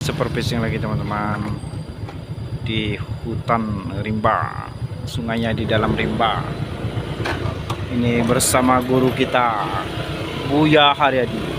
Super fishing lagi teman-teman di hutan rimba, sungainya di dalam rimba. Ini bersama guru kita Buya Haryadi.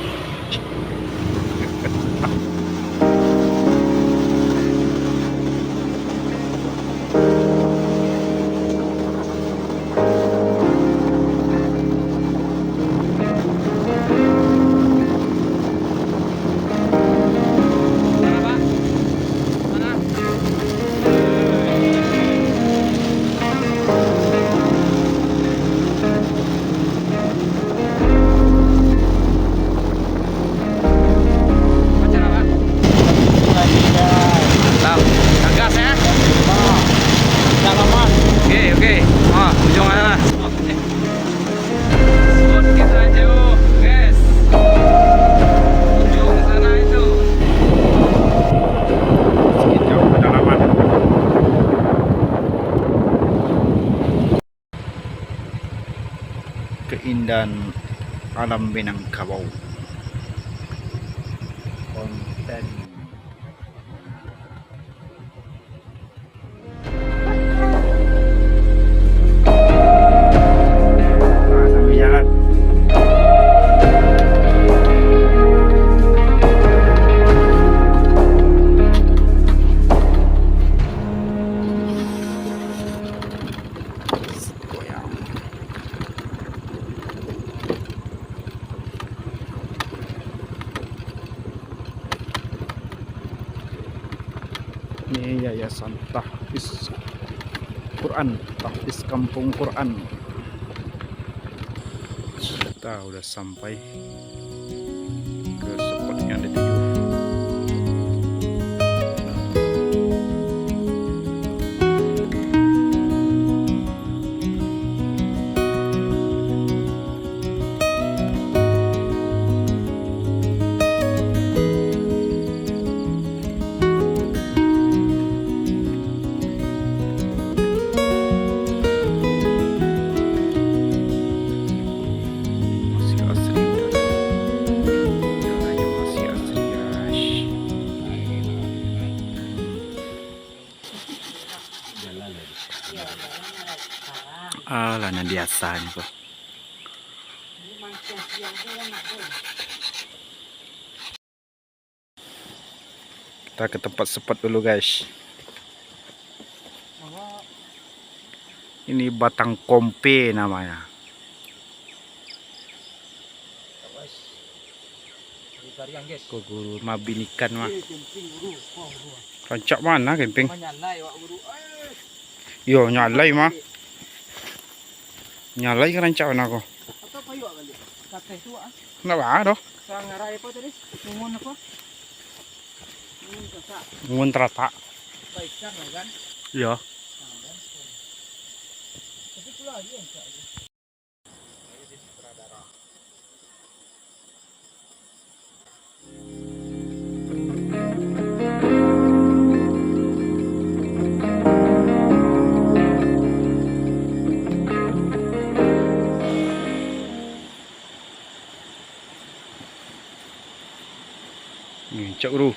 Keindahan alam Minangkabau. Konten ini yayasan tahfiz Quran, tahfiz kampung Quran. Kita udah sampai ke spot yang dituju. Alah, na biasa nih kok. Kita ke tempat spot dulu guys. Ini Batang Kompe namanya. Kok guru mabinikan mah. Rancak mana kemping? Yo nyalai mah. Nyalai kan rancak mana kok? Kenapa doh? Ngun terata. Iya. Nih, cak bro.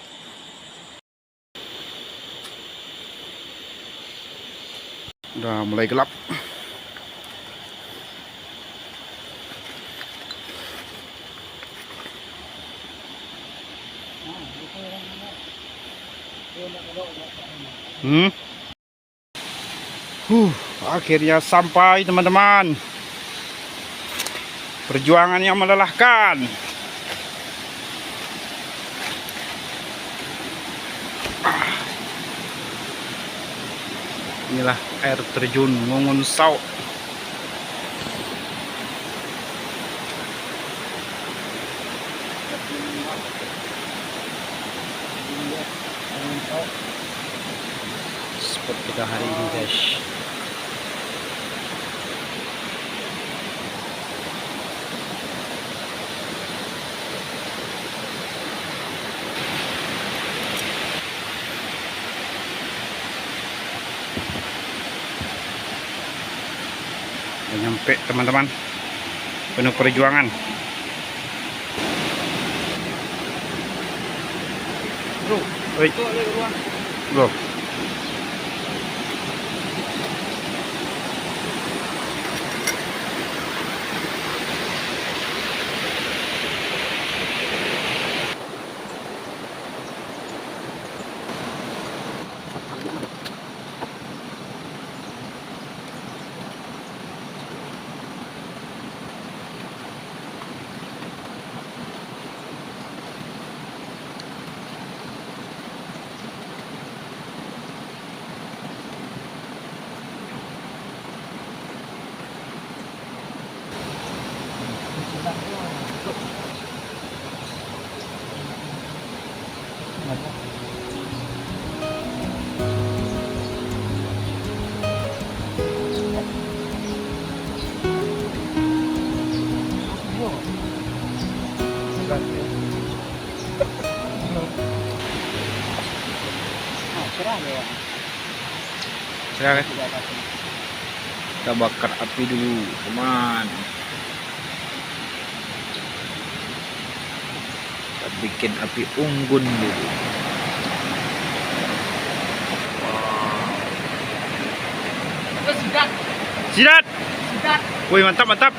Udah mulai gelap. Akhirnya sampai teman-teman. Perjuangan yang melelahkan. Inilah air terjun Ngungun Sau. Spot kita hari ini guys. Nyampe teman-teman, penuh perjuangan. Bro. Wih, loh. Silakan. Kita bakar api dulu, teman. Kita bikin api unggun dulu. Sidat. Sidat. Sidat. Wih, mantap, mantap.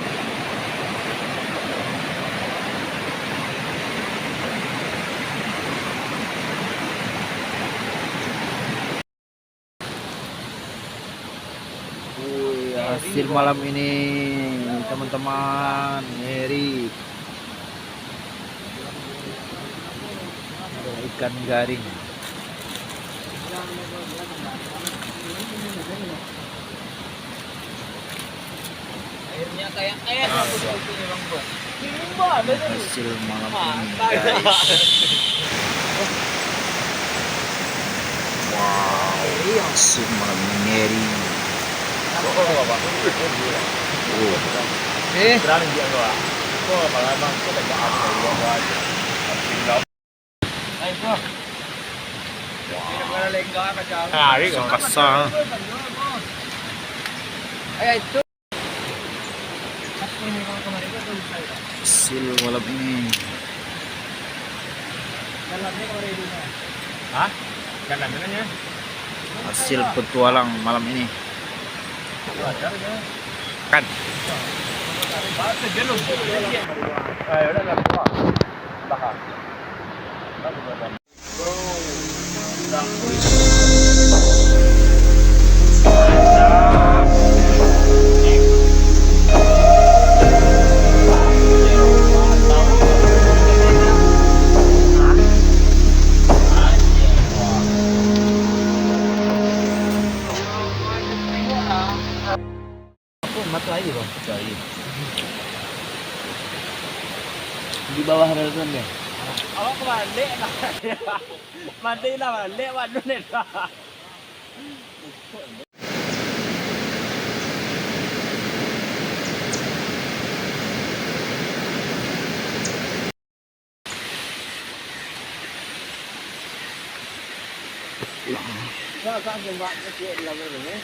Hasil malam ini teman-teman, Eri ada ikan garing. Airnya kayak air Hasil malam ini, guys. Wow, hasil malam ini, Eri. Sekasa. Hasil malam ini. Hah? Dalamnya? Hasil petualang malam ini. Kan. Matu aja bang. Di bawah rel ya. Awak kebalik lah. Mati lah balik waduh nih. Nah, kan jembak kecil lah begini.